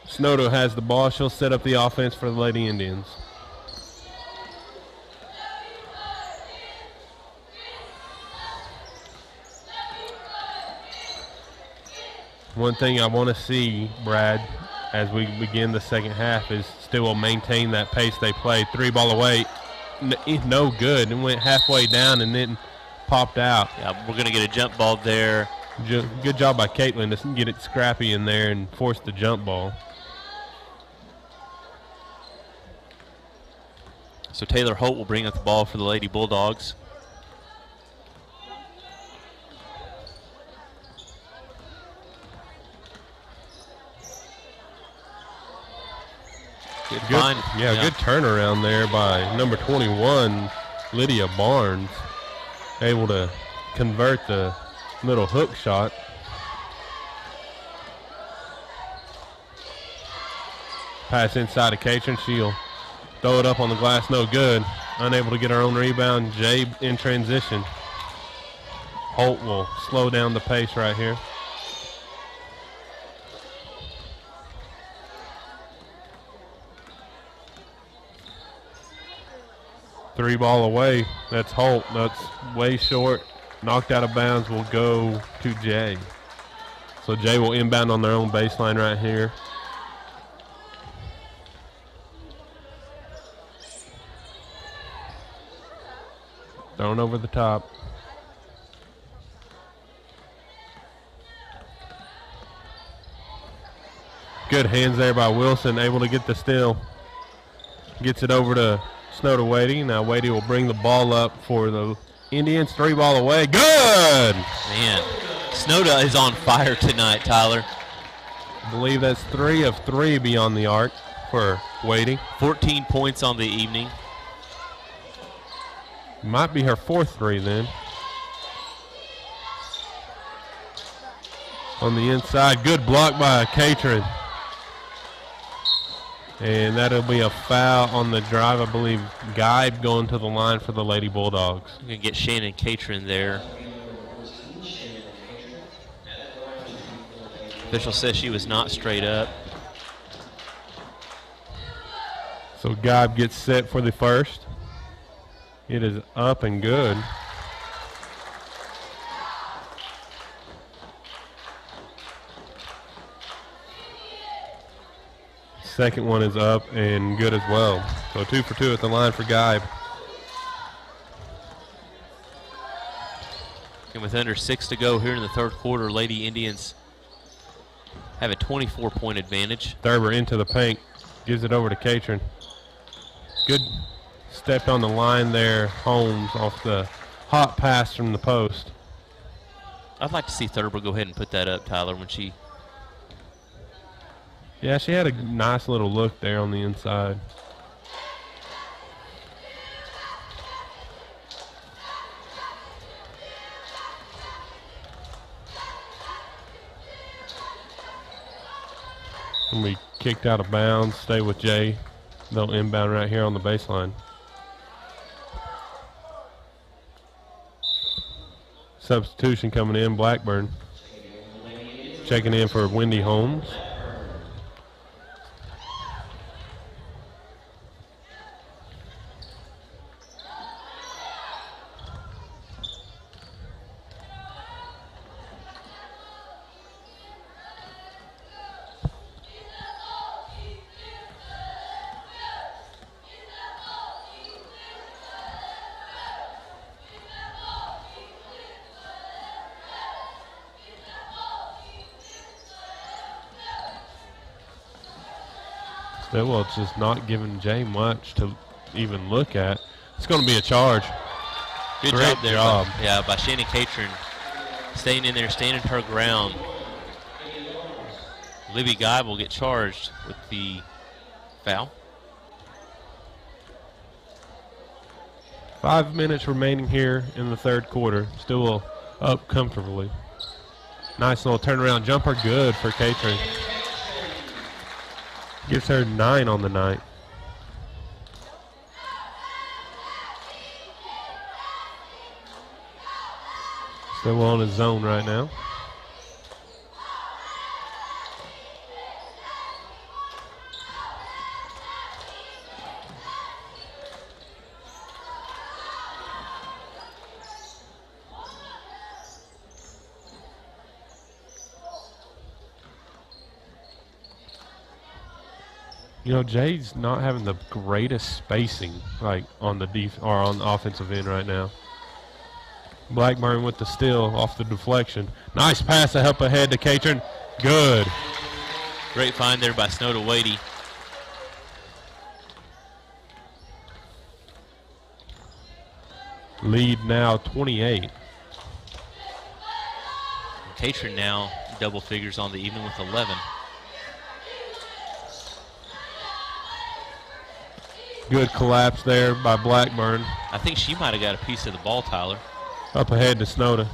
S2: Snowdo has the ball. She'll set up the offense for the Lady Indians. One thing I want to see, Brad, as we begin the second half, is Stilwell maintain that pace they played. 3-ball away, no good. It went halfway down and then popped out.
S3: Yeah, we're going to get a jump ball there.
S2: Good job by Caitlin to get it scrappy in there and force the jump ball.
S3: So Taylor Holt will bring up the ball for the Lady Bulldogs. Good turnaround there by number 21, Lydia Barnes.
S2: Able to convert the little hook shot. Pass inside to Catron. She'll throw it up on the glass, no good. Unable to get her own rebound. Jay in transition. Holt will slow down the pace right here. Three-ball away. That's Holt. That's way short. Knocked out of bounds will go to Jay. So Jay will inbound on their own baseline right here. Thrown over the top. Good hands there by Wilson, able to get the steal. Gets it over to Snowdo Wadey. Now Wadey will bring the ball up for the Indians. 3-ball away. Good!
S3: Man, Snowdo is on fire tonight, Tyler.
S2: I believe that's 3 of 3 beyond the arc for Wadey.
S3: 14 points on the evening.
S2: Might be her 4th 3 then. On the inside, good block by Catron. And that'll be a foul on the drive. I believe Guide going to the line for the Lady Bulldogs.
S3: We're going to get Shannon Catron there. Official says she was not straight up.
S2: So Guide gets set for the first. It is up and good. Second one is up and good as well. So 2 for 2 at the line for Guy.
S3: And with under 6 to go here in the third quarter, Lady Indians have a 24-point advantage.
S2: Thurber into the paint. Gives it over to Catron. Good step on the line there. Holmes off the hot pass from the post.
S3: I'd like to see Thurber go ahead and put that up, Tyler, when she...
S2: Yeah, she had a nice little look there on the inside. And we kicked out of bounds. Stay with Jay. They'll inbound right here on the baseline. Substitution coming in, Blackburn. Checking in for Wendy Holmes. Stilwell just not giving Jay much to even look at. It's going to be a charge.
S3: Good
S2: Great
S3: job there.
S2: job.
S3: By Shannon Catron staying in there, standing her ground. Libby Guy will get charged with the foul.
S2: 5 minutes remaining here in the third quarter. Stilwell up comfortably. Nice little turnaround jumper. Good for Catron. Gives her 9 on the night. Still on his zone right now. You know, Jay's not having the greatest spacing, like on the on the offensive end right now. Blackburn with the steal off the deflection. Nice pass to help ahead to Catron. Good.
S3: Great find there by Snowda Wadey.
S2: Lead now 28.
S3: Catron now double figures on the evening with 11.
S2: Good collapse there by Blackburn.
S3: I think she might have got a piece of the ball, Tyler.
S2: Up ahead to Snowda.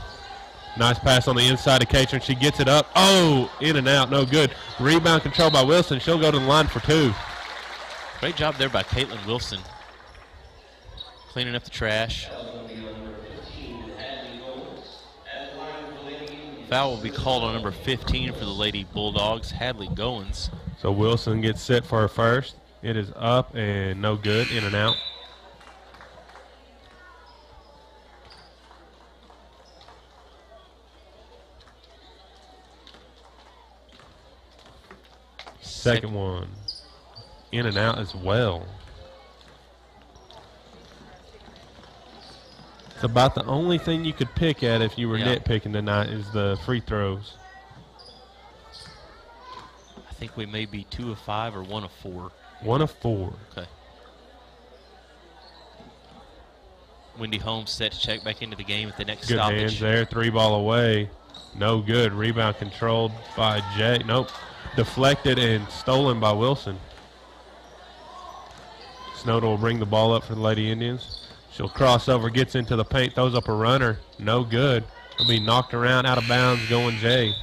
S2: Nice pass on the inside to Catron. She gets it up. Oh, in and out. No good. Rebound control by Wilson. She'll go to the line for 2.
S3: Great job there by Caitlin Wilson. Cleaning up the trash. Foul will be called on number 15 for the Lady Bulldogs, Hadley Goins.
S2: So Wilson gets set for her first. It is up and no good. In and out. Second one. In and out as well. It's about the only thing you could pick at if you were nitpicking tonight is the free throws.
S3: I think we may be 2 of 5 or 1 of 4.
S2: 1 of 4.
S3: Okay. Wendy Holmes set to check back into the game at the next stoppage.
S2: Good hands there. 3 ball away. No good. Rebound controlled by Jay. Nope. Deflected and stolen by Wilson. Snowda will bring the ball up for the Lady Indians. She'll cross over, gets into the paint, throws up a runner. No good. It'll be knocked around, out of bounds, going Jay.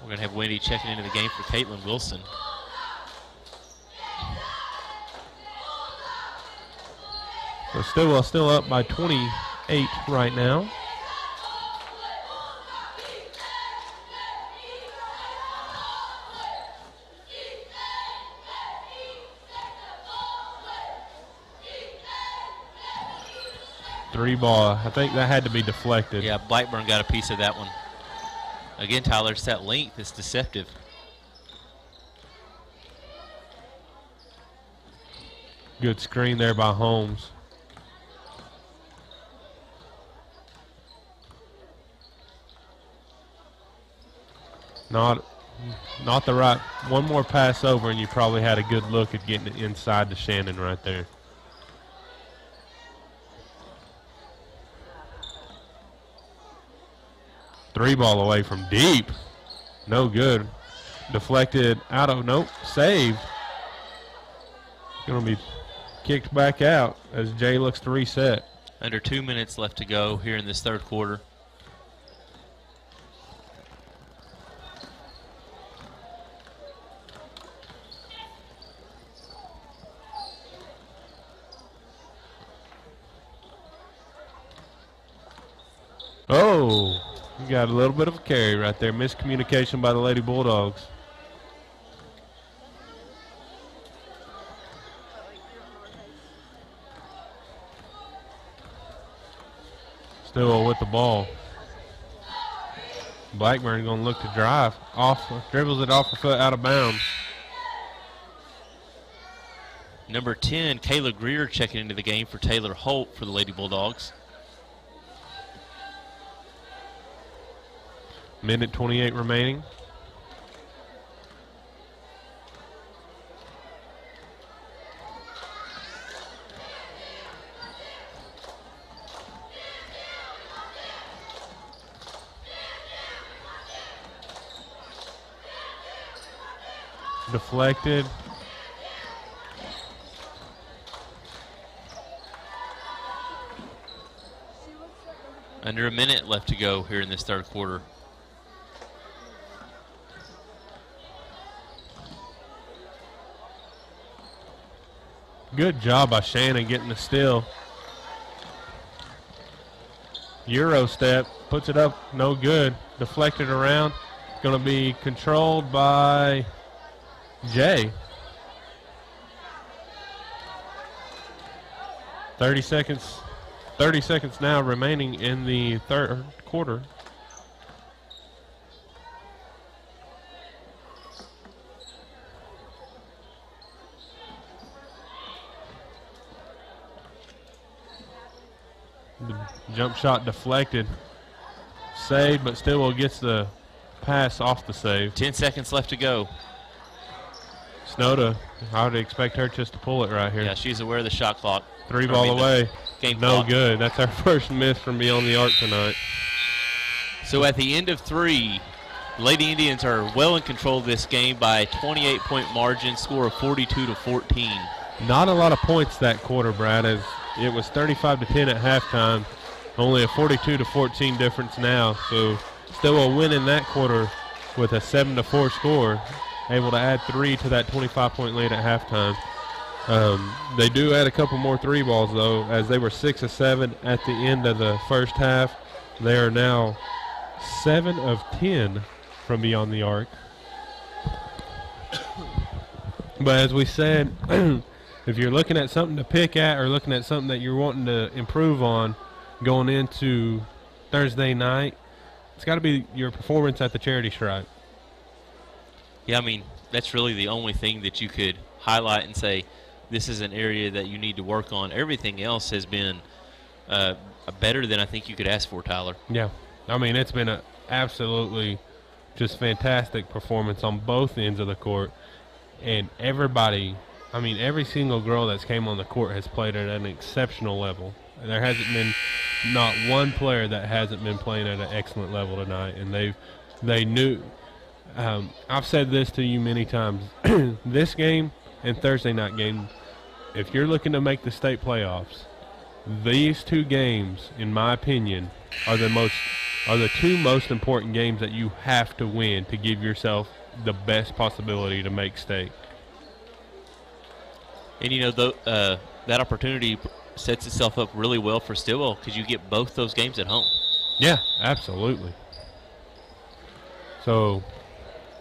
S3: We're going to have Wendy checking into the game for Caitlin Wilson.
S2: So Stilwell still up by 28 right now. Three ball. I think that had to be deflected.
S3: Yeah, Blackburn got a piece of that one. Again, Tyler, it's that length that's deceptive.
S2: Good screen there by Holmes. Not the right. One more pass over, and you probably had a good look at getting it inside to Shannon right there. Three ball away from deep. No good. Deflected out of, nope, saved. Going to be kicked back out as Jay looks to reset.
S3: Under 2 minutes left to go here in this third quarter.
S2: Oh, you got a little bit of a carry right there. Miscommunication by the Lady Bulldogs. Stilwell with the ball. Blackburn going to look to drive. Dribbles it off her foot out of bounds.
S3: Number 10, Kayla Greer checking into the game for Taylor Holt for the Lady Bulldogs.
S2: Minute 28 remaining. Deflected.
S3: Under a minute left to go here in this third quarter.
S2: Good job by Shannon getting the steal. Euro step, puts it up, no good. Deflected around. Going to be controlled by Jay. 30 seconds now remaining in the third quarter. The jump shot deflected. Saved, but Stilwell gets the pass off the save.
S3: 10 seconds left to go.
S2: Snowda, I would expect her just to pull it right here.
S3: Yeah, she's aware of the shot clock.
S2: Three ball away. No
S3: clock.
S2: good. That's our first miss from beyond the arc tonight.
S3: So at the end of three, Lady Indians are well in control of this game by a 28-point margin, score of 42-14.
S2: Not a lot of points that quarter, Brad, as it was 35-10 at halftime. Only a 42-14 difference now. So Stilwell winning that quarter with a 7-4 score, able to add 3 to that 25-point lead at halftime. They do add a couple more three balls, though, as they were 6 of 7 at the end of the first half. They are now 7 of 10 from beyond the arc. But as we said, if you're looking at something to pick at or looking at something that you're wanting to improve on going into Thursday night, it's got to be your performance at the charity stripe.
S3: Yeah, I mean, that's really the only thing that you could highlight and say, this is an area that you need to work on. Everything else has been better than I think you could ask for, Tyler.
S2: Yeah. I mean, it's been an absolutely just fantastic performance on both ends of the court. And everybody, I mean, every single girl that's came on the court has played at an exceptional level. There hasn't been not one player that hasn't been playing at an excellent level tonight. And they knew. I've said this to you many times. This game and Thursday night game, if you're looking to make the state playoffs, these two games, in my opinion, are the two most important games that you have to win to give yourself the best possibility to make state.
S3: And, you know, that opportunity sets itself up really well for Stilwell because you get both those games at home.
S2: Yeah, absolutely. So,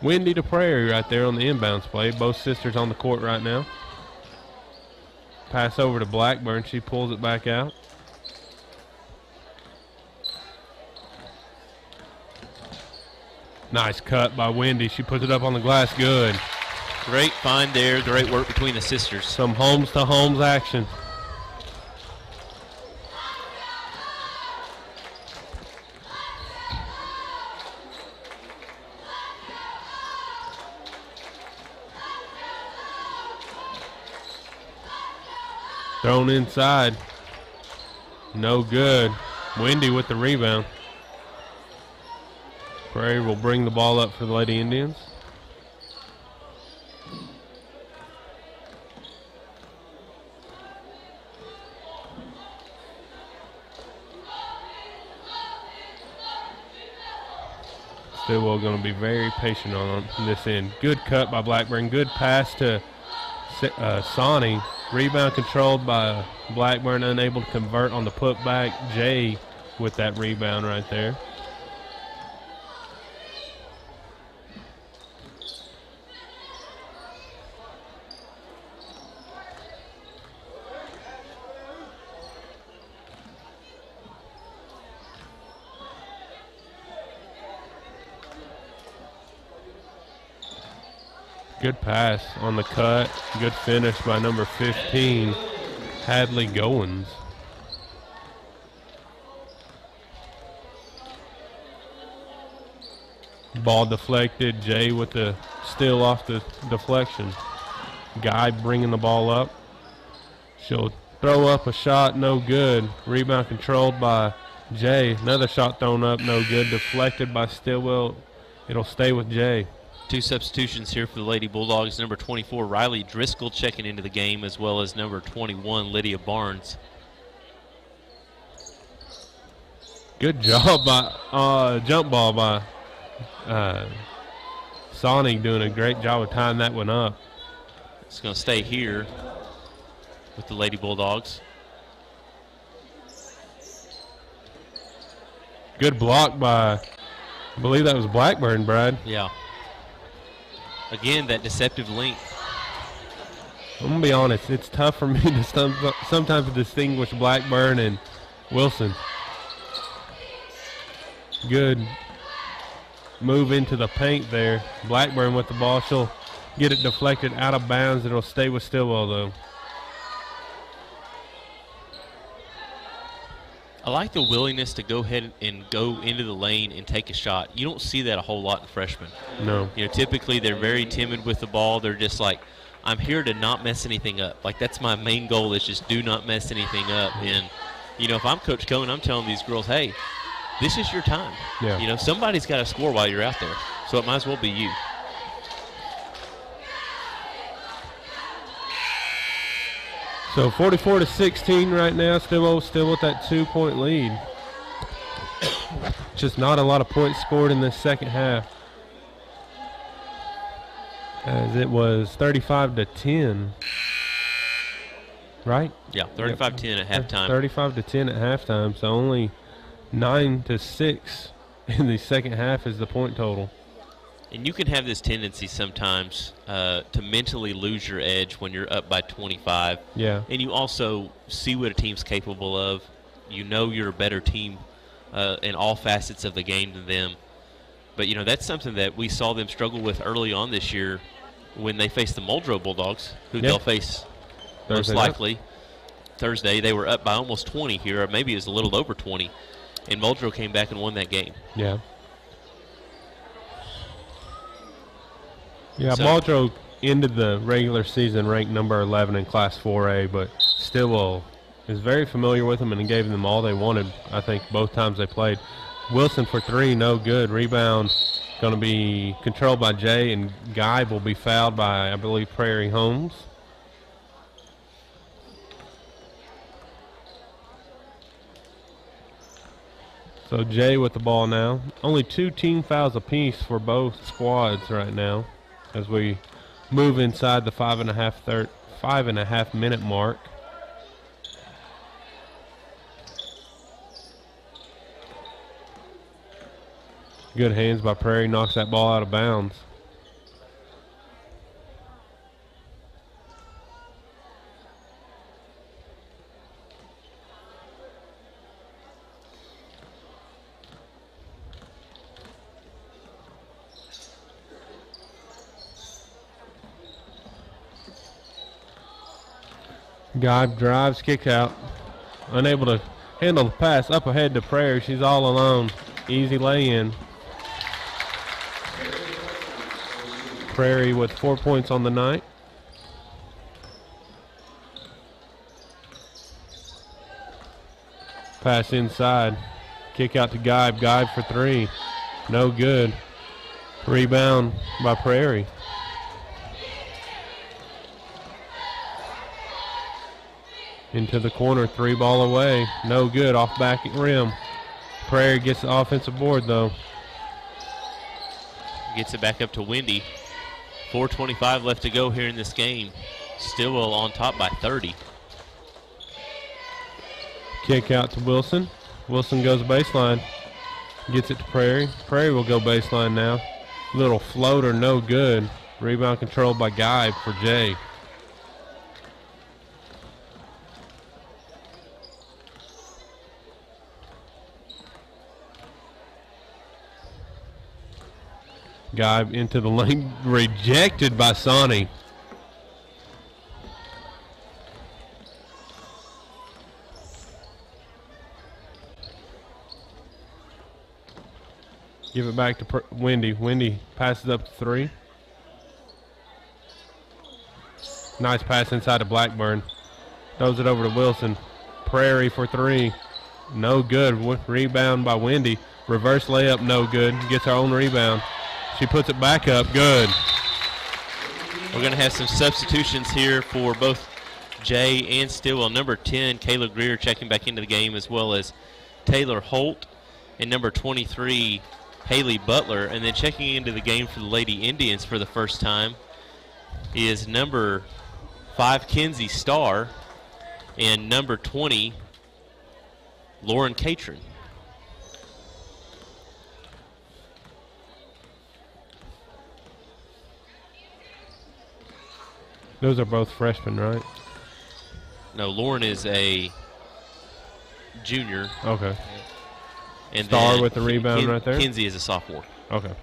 S2: Wendy to Prairie right there on the inbounds play. Both sisters on the court right now. Pass over to Blackburn. She pulls it back out. Nice cut by Wendy. She puts it up on the glass. Good.
S3: Great find there. Great work between the sisters.
S2: Some homes-to-homes action. Thrown inside. No good. Wendy with the rebound. Prairie will bring the ball up for the Lady Indians. Stilwell going to be very patient on this end. Good cut by Blackburn. Good pass to Sonny. Rebound controlled by Blackburn, unable to convert on the putback. Jay with that rebound right there. Good pass on the cut. Good finish by number 15, Hadley Goins. Ball deflected. Jay with the steal off the deflection. Guy bringing the ball up. She'll throw up a shot, no good. Rebound controlled by Jay. Another shot thrown up, no good. Deflected by Stilwell. It'll stay with Jay.
S3: 2 substitutions here for the Lady Bulldogs. Number 24, Riley Driscoll, checking into the game, as well as number 21, Lydia Barnes.
S2: Good job by jump ball by Sonic, doing a great job of tying that one up.
S3: It's going to stay here with the Lady Bulldogs.
S2: Good block by, I believe that was Blackburn, Brad.
S3: Yeah. Again, that deceptive length.
S2: I'm going to be honest, it's tough for me to sometimes distinguish Blackburn and Wilson. Good move into the paint there. Blackburn with the ball. She'll get it deflected out of bounds. It'll stay with Stilwell, though.
S3: I like the willingness to go ahead and go into the lane and take a shot. You don't see that a whole lot in freshmen.
S2: No.
S3: You know, typically they're very timid with the ball. They're just like, I'm here to not mess anything up. Like, that's my main goal, is just do not mess anything up. And, you know, if I'm Coach Cohen, I'm telling these girls, hey, this is your time.
S2: Yeah.
S3: You know, somebody's got to score while you're out there. So it might as well be you.
S2: So 44-16 right now. Still with that 2-point lead. Just not a lot of points scored in this second half, as it was 35-10. Right?
S3: Yeah, 35-10 at halftime.
S2: 35-10 at halftime. So only 9-6 in the second half is the point total.
S3: And you can have this tendency sometimes to mentally lose your edge when you're up by 25.
S2: Yeah.
S3: And you also see what a team's capable of. You know you're a better team in all facets of the game than them. But, you know, that's something that we saw them struggle with early on this year when they faced the Muldrow Bulldogs, who they'll face most likely Thursday. They were up by almost 20 here, or maybe it was a little over 20. And Muldrow came back and won that game.
S2: Yeah. Yeah,
S3: So,
S2: Muldrow ended the regular season ranked number 11 in Class 4A, but Stilwell is very familiar with them and gave them all they wanted, I think, both times they played. Wilson for 3, no good. Rebound going to be controlled by Jay, and Guy will be fouled by, I believe, Prairie Holmes. So Jay with the ball now. Only 2 team fouls apiece for both squads right now, as we move inside the 5.5 minute mark. Good hands by Prairie, knocks that ball out of bounds. Guy drives, kicks out. Unable to handle the pass up ahead to Prairie. She's all alone. Easy lay-in. Prairie with 4 points on the night. Pass inside. Kick out to Geib. Geib for three. No good. Rebound by Prairie. Into the corner. 3-ball away. No good. Off back at rim. Prairie gets the offensive board, though.
S3: Gets it back up to Wendy. 4:25 left to go here in this game. Stilwell on top by 30.
S2: Kick out to Wilson. Wilson goes baseline. Gets it to Prairie. Prairie will go baseline now. Little floater, no good. Rebound controlled by Geib for Jay. Geib into the lane, rejected by Sonny. Give it back to Wendy. Wendy passes up to three. Nice pass inside to Blackburn. Throws it over to Wilson. Prairie for three. No good. Rebound by Wendy. Reverse layup, no good. Gets her own rebound. She puts it back up. Good.
S3: We're going to have some substitutions here for both Jay and Stilwell. Number 10, Kayla Greer checking back into the game, as well as Taylor Holt. And number 23, Haley Butler. And then checking into the game for the Lady Indians for the first time is number 5, Kenzie Starr, and number 20, Lauren Catron.
S2: Those are both freshmen, right?
S3: No, Lauren is a junior.
S2: Okay.
S3: And
S2: Starr with the rebound right there?
S3: Kenzie is a sophomore.
S2: Okay.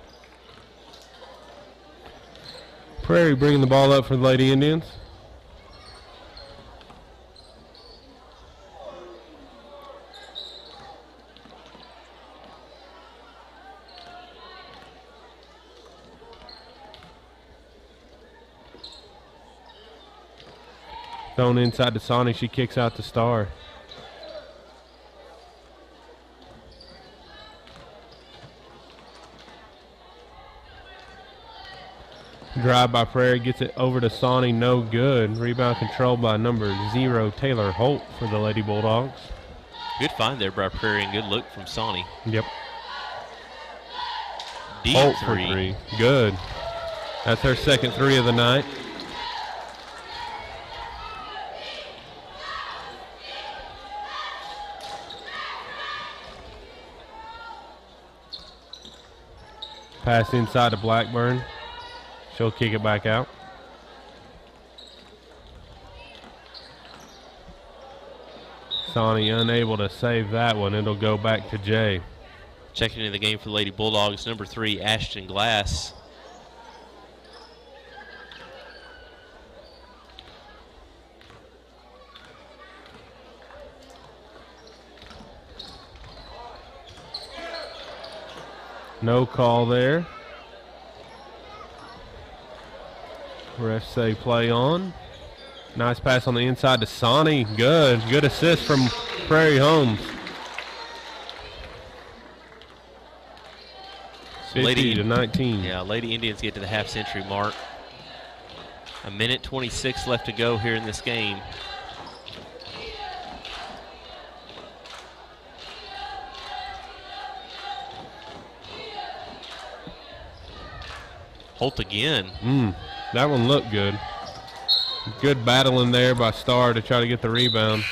S2: Prairie bringing the ball up for the Lady Indians. Thrown inside to Sonny. She kicks out to Starr. Drive by Prairie. Gets it over to Sonny. No good. Rebound controlled by number 0, Taylor Holt for the Lady Bulldogs.
S3: Good find there by Prairie and good look from Sonny.
S2: Yep.
S3: Deep
S2: Holt for three. Good. That's her second three of the night. Pass inside to Blackburn. She'll kick it back out. Sonny unable to save that one. It'll go back to Jay.
S3: Checking into the game for the Lady Bulldogs, number 3, Ashton Glass.
S2: No call there. Refs say play on. Nice pass on the inside to Sonny. Good. Good assist from Prairie Holmes.
S3: So
S2: 50 to 19.
S3: Yeah, Lady Indians get to the half-century mark. 1:26 left to go here in this game. Holt again.
S2: That one looked good. Good battling there by Starr to try to get the rebound.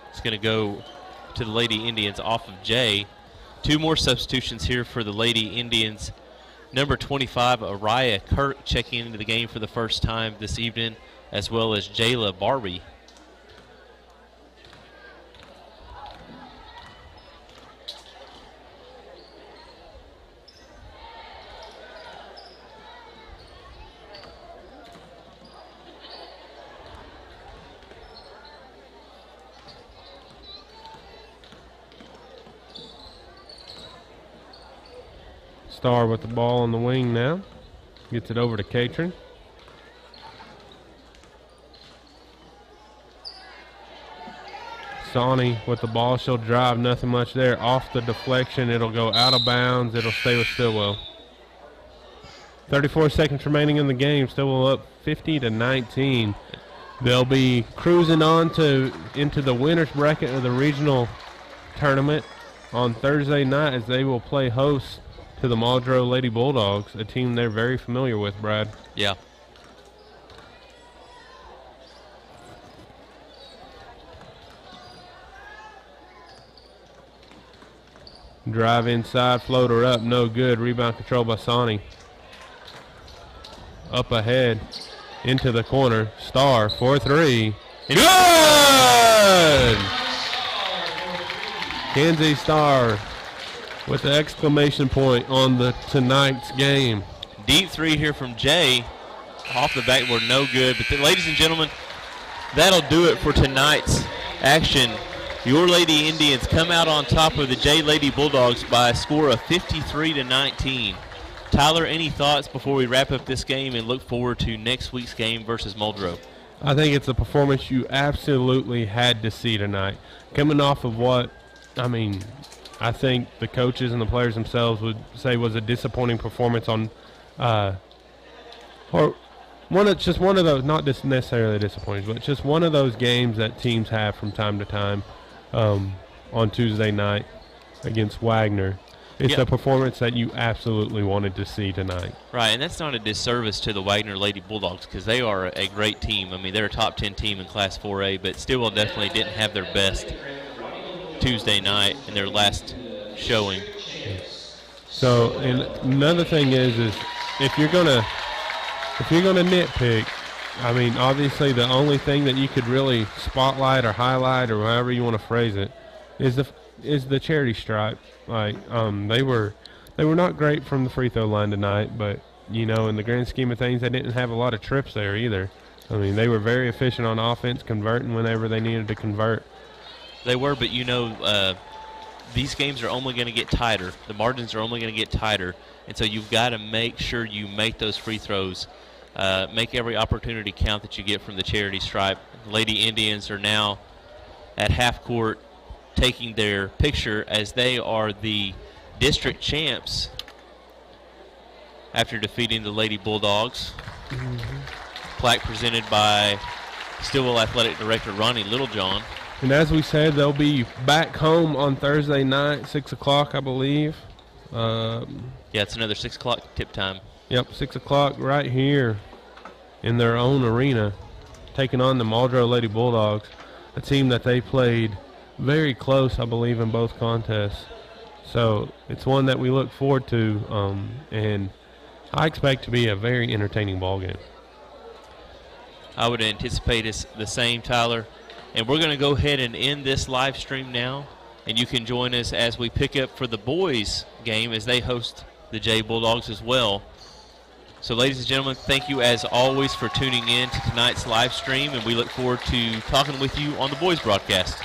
S3: It's going to go to the Lady Indians off of Jay. 2 more substitutions here for the Lady Indians. Number 25, Araya Kirk, checking into the game for the first time this evening, as well as Jayla Barbie.
S2: Starr with the ball on the wing now. Gets it over to Catron. Basani with the ball. She'll drive, nothing much there. Off the deflection, it'll go out of bounds. It'll stay with Stilwell. 34 seconds remaining in the game. Stilwell up 50-19. They'll be cruising on into the winner's bracket of the regional tournament on Thursday night as they will play host to the Muldrow Lady Bulldogs, a team they're very familiar with, Brad.
S3: Yeah.
S2: Drive inside, floater up, no good. Rebound control by Sani. Up ahead, into the corner. Star, 4-3. Good! Kenzie Star with the exclamation point on tonight's game.
S3: Deep three here from Jay. Off the backboard, no good. But ladies and gentlemen, that'll do it for tonight's action. Your Lady Indians come out on top of the J Lady Bulldogs by a score of 53-19. Tyler, any thoughts before we wrap up this game and look forward to next week's game versus Muldrow?
S2: I think it's a performance you absolutely had to see tonight. Coming off of I think the coaches and the players themselves would say was a disappointing performance on, or one of those, not just necessarily disappointing, but just one of those games that teams have from time to time. On Tuesday night against Wagner. It's a performance that you absolutely wanted to see tonight.
S3: Right, and that's not a disservice to the Wagner Lady Bulldogs because they are a great team. I mean, they're a top 10 team in Class 4A, but Stilwell definitely didn't have their best Tuesday night in their last showing.
S2: So, and another thing is if you're gonna nitpick, I mean, obviously the only thing that you could really spotlight or highlight or however you want to phrase it is the charity stripe. Like, they were not great from the free throw line tonight, but in the grand scheme of things, they didn't have a lot of trips there either. I mean, they were very efficient on offense, converting whenever they needed to convert.
S3: They were, but these games are only going to get tighter. The margins are only going to get tighter, and so you've got to make sure you make those free throws. Make every opportunity count that you get from the charity stripe. Lady Indians are now at half court taking their picture as they are the district champs after defeating the Lady Bulldogs. Plaque presented by Stilwell Athletic Director Ronnie Littlejohn.
S2: And as we said, they'll be back home on Thursday night, 6 o'clock, I believe.
S3: Yeah, it's another 6 o'clock tip time.
S2: Yep, 6 o'clock right here in their own arena, taking on the Muldrow Lady Bulldogs, a team that they played very close, I believe, in both contests. So it's one that we look forward to, and I expect to be a very entertaining ball game.
S3: I would anticipate it's the same, Tyler. And we're going to go ahead and end this live stream now, and you can join us as we pick up for the boys' game as they host the J Bulldogs as well. So, ladies and gentlemen, thank you as always for tuning in to tonight's live stream, and we look forward to talking with you on the boys' broadcast.